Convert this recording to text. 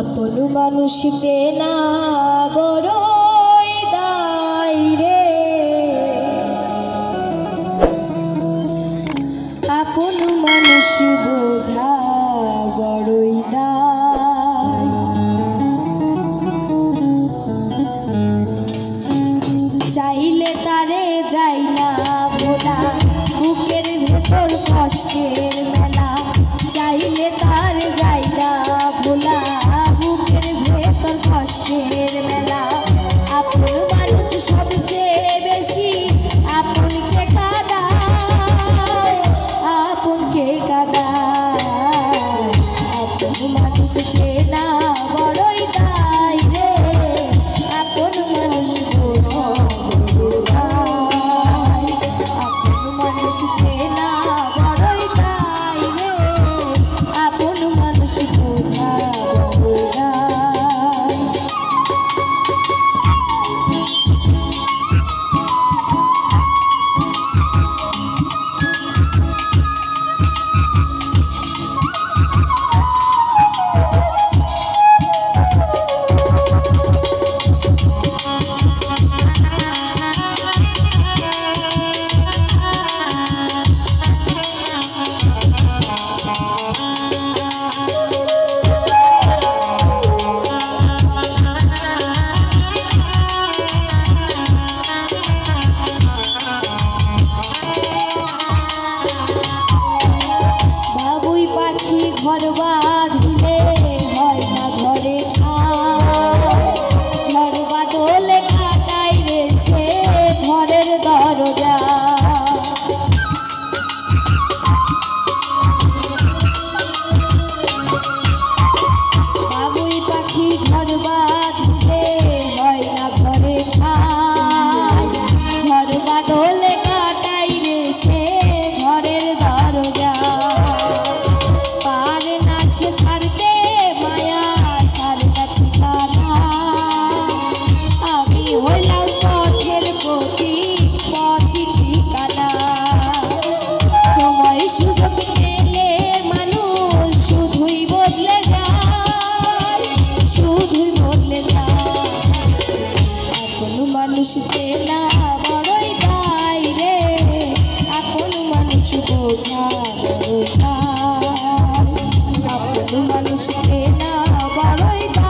আপন মানুষ চেনা বড়ই দায় রে, আপন মানুষ বোঝা বড়ই দায়। চাইলে তারে যাই না ভোলা, বুকের ভেতর কষ্টের মেলা। চাইলে তার যাই না ভোলা, বুকের ভেতর কষ্টের মেলা। আপন মানুষ সবচেয়ে বেশি আপনকে কাঁদায়, আপনকে কাঁদায়। আপন মানুষ চেনা বড়ই দায় রে, আপন মানুষ বোঝা বড়ই দায়। আপন মানুষ চেনা বড়ই দায় রে, আপন মানুষ বোঝা বড়ই দায়। ঘর বাঁধিলে হয় না ঘরে ঠাই, ঝড় বাদলে কাটাই রে সে ঘরের দরজা। বাবুই পাখি ঘর বাঁধিলে হয় না ঘরে ঠাই, ঝড় বাদলে কাটাই রে সে ঘরের দরজা। ছাড়তে মায়া ছাড়তা ঠিকানা, আমি হইলাম পথের প্রতি পথই ঠিকানা। সময় সুযোগ পেলে মানুষ শুধুই বদলে যায়, শুধুই বদলে যায়। আপন মানুষ চেনা বড়ই দায় রে, আপন মানুষ বোঝা বড়ই দায়। আপন মানুষ চেনা বড়ই দায়।